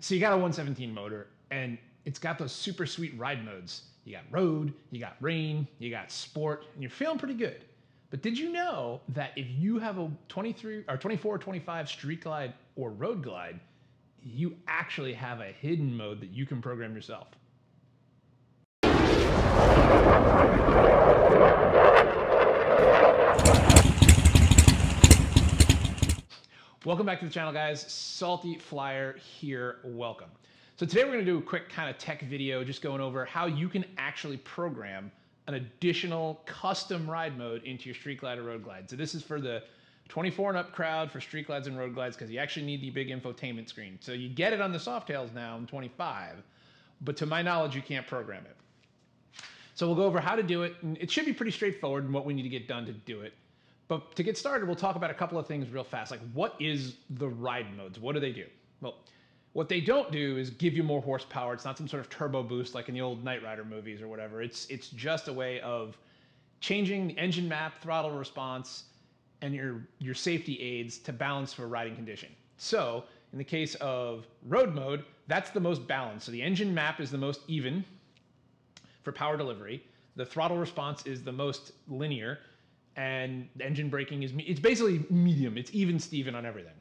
So you got a 117 motor, and it's got those super sweet ride modes. You got road, you got rain, you got sport, and you're feeling pretty good. But did you know that if you have a 23 or 24 or 25 street glide or road glide, you actually have a hidden mode that you can program yourself? Welcome back to the channel, guys. Salty Flyer here. Welcome. So today we're going to do a quick kind of tech video just going over how you can actually program an additional custom ride mode into your street glide or road glide. So this is for the 24 and up crowd for street glides and road glides because you actually need the big infotainment screen. So you get it on the Softails now in 25, but to my knowledge, you can't program it. So we'll go over how to do it, and it should be pretty straightforward and what we need to get done to do it. But to get started, we'll talk about a couple of things real fast. Like, what is the ride modes? What do they do? Well, what they don't do is give you more horsepower. It's not some sort of turbo boost like in the old Knight Rider movies or whatever. It's just a way of changing the engine map, throttle response, and your safety aids to balance for riding condition. So in the case of road mode, that's the most balanced. So the engine map is the most even for power delivery. The throttle response is the most linear. And engine braking is, it's basically medium. It's even Steven on everything.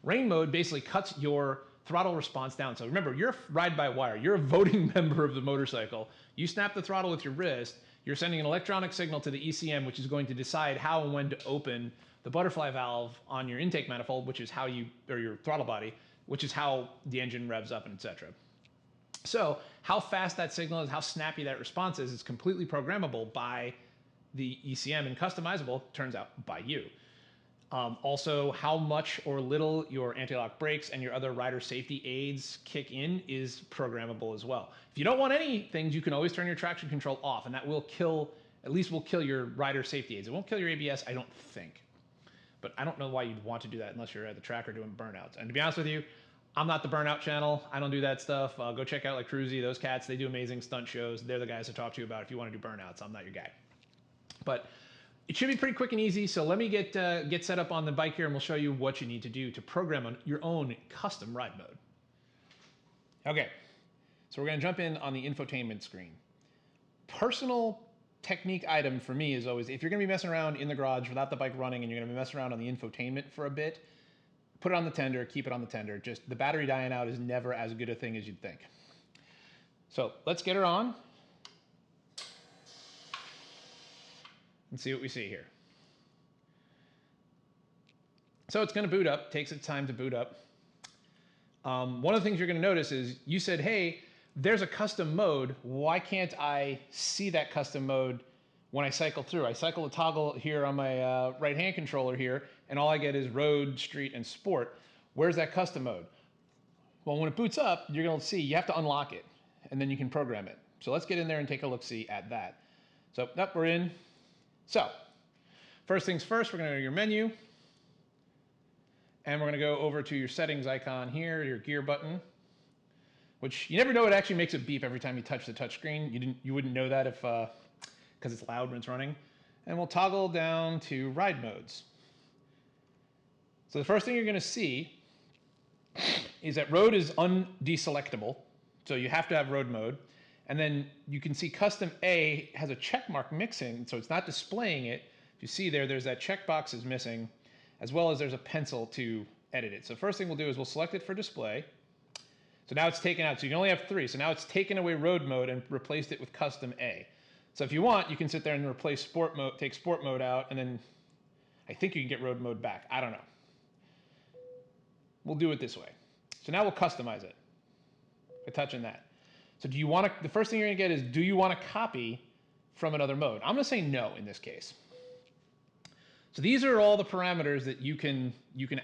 Rain mode basically cuts your throttle response down. So remember, you're a ride-by-wire. You're a voting member of the motorcycle. You snap the throttle with your wrist. You're sending an electronic signal to the ECM, which is going to decide how and when to open the butterfly valve on your intake manifold, which is how or your throttle body, which is how the engine revs up, and etc. So how fast that signal is, how snappy that response is completely programmable by the ECM, and customizable, turns out, by you. Also, how much or little your anti-lock brakes and your other rider safety aids kick in is programmable as well. If you don't want any things, you can always turn your traction control off, and that will at least kill your rider safety aids. It won't kill your ABS, I don't think. But I don't know why you'd want to do that unless you're at the track or doing burnouts. And to be honest with you, I'm not the burnout channel. I don't do that stuff. Go check out like Cruzy, those cats. They do amazing stunt shows. They're the guys to talk to you about if you want to do burnouts. I'm not your guy. But it should be pretty quick and easy. So let me get set up on the bike here, and we'll show you what you need to do to program your own custom ride mode. Okay, so we're going to jump in on the infotainment screen. Personal technique item for me is always, if you're going to be messing around in the garage without the bike running and you're going to be messing around on the infotainment for a bit, put it on the tender, keep it on the tender. Just the battery dying out is never as good a thing as you'd think. So let's get her on and see what we see here. So it's going to boot up, takes its time to boot up. One of the things you're going to notice is you said, hey, there's a custom mode. Why can't I see that custom mode when I cycle through? I cycle a toggle here on my right-hand controller here, and all I get is road, street, and sport. Where's that custom mode? Well, when it boots up, you're going to see you have to unlock it, and then you can program it. So let's get in there and take a look-see at that. So, up, we're in. So, first things first, we're going to go to your menu, and we're going to go over to your settings icon here, your gear button, which you never know, it actually makes it beep every time you touch the touch screen. You wouldn't know that if because it's loud when it's running. And we'll toggle down to ride modes. So the first thing you're going to see is that road is undeselectable, so you have to have road mode. And then you can see custom A has a check mark mixing, so it's not displaying it. If you see there's that checkbox is missing, as well as there's a pencil to edit it. So first thing we'll do is we'll select it for display. So now it's taken out, so you can only have 3. So now it's taken away road mode and replaced it with custom A. So if you want, you can sit there and replace sport mode, take sport mode out, and then I think you can get road mode back. I don't know. We'll do it this way. So now we'll customize it by touching that. So do you want to, the first thing you're going to get is, do you want to copy from another mode? I'm going to say no in this case. So these are all the parameters that you can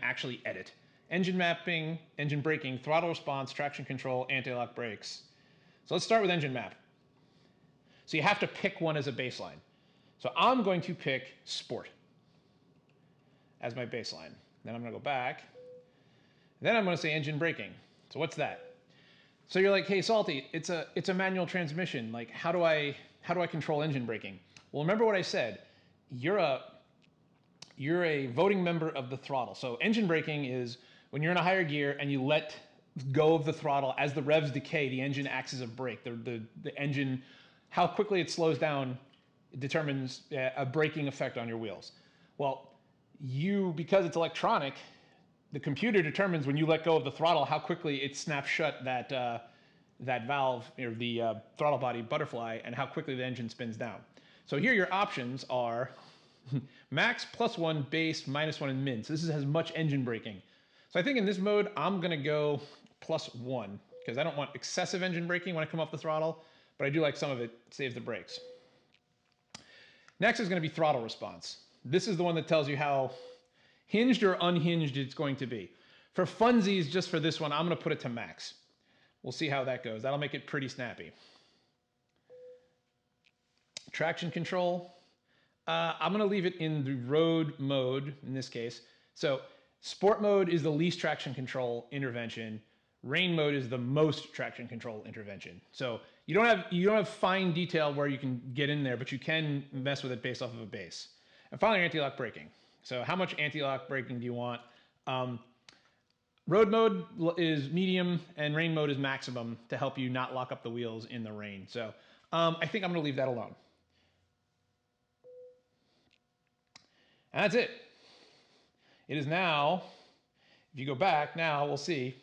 actually edit. Engine mapping, engine braking, throttle response, traction control, anti-lock brakes. So let's start with engine map. So you have to pick one as a baseline. So I'm going to pick sport as my baseline. Then I'm going to go back. Then I'm going to say engine braking. So what's that? So you're like, hey, Salty, it's a manual transmission. Like, how do I control engine braking? Well, remember what I said. You're a voting member of the throttle. So engine braking is when you're in a higher gear and you let go of the throttle, as the revs decay, the engine acts as a brake. The engine, how quickly it slows down determines a braking effect on your wheels. Well, because it's electronic, the computer determines when you let go of the throttle how quickly it snaps shut that valve, or the throttle body butterfly, and how quickly the engine spins down. So here your options are max, +1, base, -1, and min. So this has much engine braking. So I think in this mode, I'm gonna go +1, because I don't want excessive engine braking when I come off the throttle, but I do like some of it saves the brakes. Next is gonna be throttle response. This is the one that tells you how hinged or unhinged it's going to be. For funsies, just for this one, I'm gonna put it to max. We'll see how that goes. That'll make it pretty snappy. Traction control, I'm gonna leave it in the road mode in this case. So sport mode is the least traction control intervention. Rain mode is the most traction control intervention. So you don't have fine detail where you can get in there, but you can mess with it based off of a base. And finally, anti-lock braking. So how much anti-lock braking do you want? Road mode is medium and rain mode is maximum to help you not lock up the wheels in the rain. So I think I'm gonna leave that alone. And that's it. It is now, if you go back now, we'll see.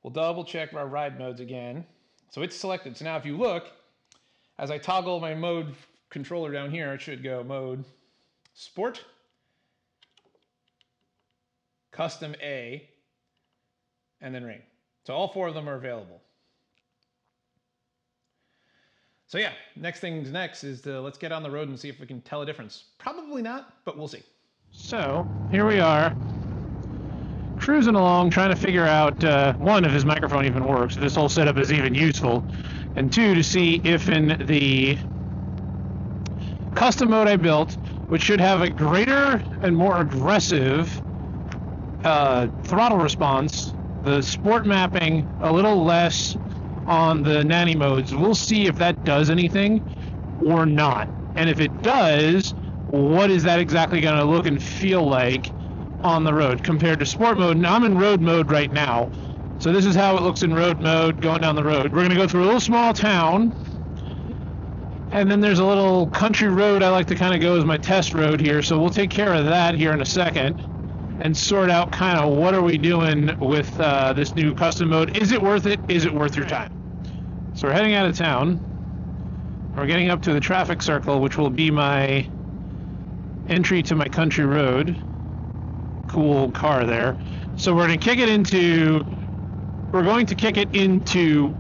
We'll double check our ride modes again. So it's selected. So now if you look, as I toggle my mode controller down here, it should go mode sport, custom A, and then rain. So all 4 of them are available. So yeah, next thing's next is let's get on the road and see if we can tell a difference. Probably not, but we'll see. So here we are, cruising along, trying to figure out, 1, if his microphone even works, if this whole setup is even useful, and 2, to see if in the custom mode I built, which should have a greater and more aggressive throttle response, the sport mapping a little less on the nanny modes, we'll see if that does anything or not. And if it does, what is that exactly going to look and feel like on the road compared to sport mode? Now I'm in road mode right now, so this is how it looks in road mode going down the road. We're going to go through a little small town, and then there's a little country road I like to kind of go as my test road here, so we'll take care of that here in a second and sort out kind of what are we doing with this new custom mode. Is it worth it? Is it worth your time? So we're heading out of town. We're getting up to the traffic circle, which will be my entry to my country road. Cool car there. So we're going to kick it into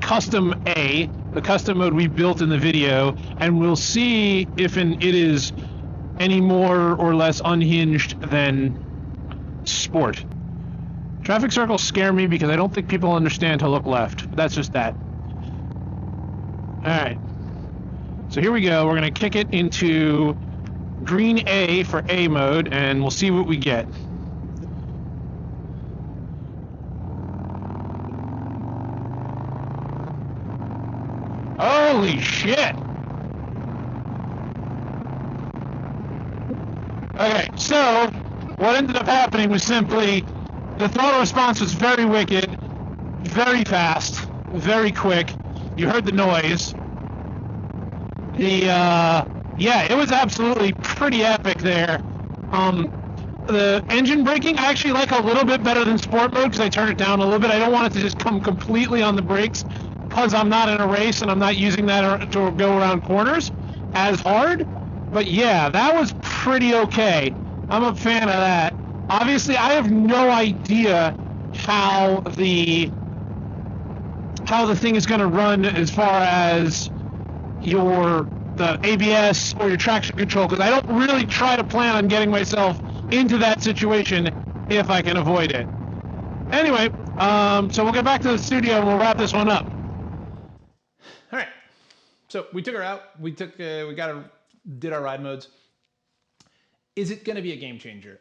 custom A, the custom mode we built in the video, and we'll see if it is any more or less unhinged than sport. Traffic circles scare me because I don't think people understand to look left. That's just that. Alright. So here we go. We're going to kick it into green A for A mode, and we'll see what we get. Holy shit! Okay, so what ended up happening was simply the throttle response was very wicked, very fast, very quick. You heard the noise. Yeah, it was absolutely pretty epic there. The engine braking I actually like a little bit better than sport mode because I turn it down a little bit. I don't want it to just come completely on the brakes because I'm not in a race and I'm not using that to go around corners as hard. But yeah, that was pretty okay. I'm a fan of that. Obviously, I have no idea how the thing is going to run as far as the ABS or your traction control, because I don't really try to plan on getting myself into that situation if I can avoid it. Anyway, so we'll get back to the studio and we'll wrap this one up. All right. So we took her out. We did our ride modes. Is it going to be a game changer?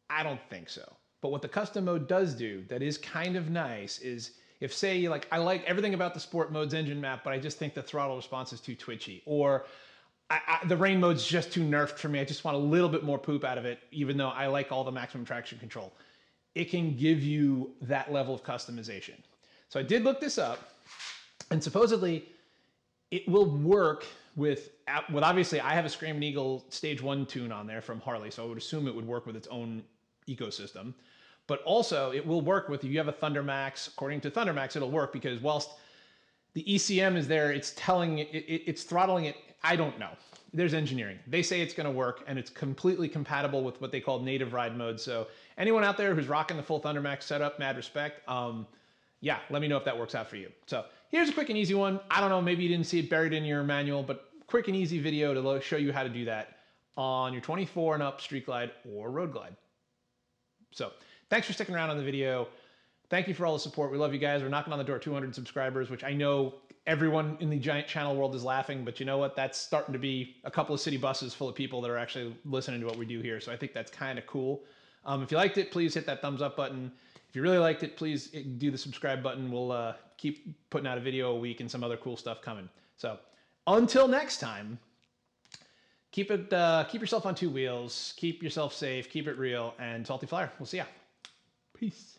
I don't think so. But what the custom mode does do that is kind of nice is if, say, like, I like everything about the sport mode's engine map, but I just think the throttle response is too twitchy, or the rain mode's just too nerfed for me. I just want a little bit more poop out of it, even though I like all the maximum traction control. it can give you that level of customization. So I did look this up, and supposedly it will work with obviously I have a Screaming Eagle Stage 1 tune on there from Harley, so I would assume it would work with its own ecosystem. But also it will work with, if you have a Thunder Max, according to Thunder Max, it'll work because whilst the ECM is there, it's telling it, it's throttling it. I don't know. There's engineering. They say it's going to work, and it's completely compatible with what they call native ride mode. So anyone out there who's rocking the full Thunder Max setup, mad respect. Yeah, let me know if that works out for you. So here's a quick and easy one. I don't know, maybe you didn't see it buried in your manual, but quick and easy video to show you how to do that on your 24 and up Street Glide or Road Glide. So thanks for sticking around on the video. Thank you for all the support. We love you guys. We're knocking on the door 200 subscribers, which I know everyone in the giant channel world is laughing, but you know what? That's starting to be a couple of city buses full of people that are actually listening to what we do here. So I think that's kind of cool. If you liked it, please hit that thumbs up button. If you really liked it, please do the subscribe button. We'll keep putting out a video a week and some other cool stuff coming. So until next time, keep yourself on two wheels, keep yourself safe, keep it real, and Salty Flyer. We'll see ya. Peace.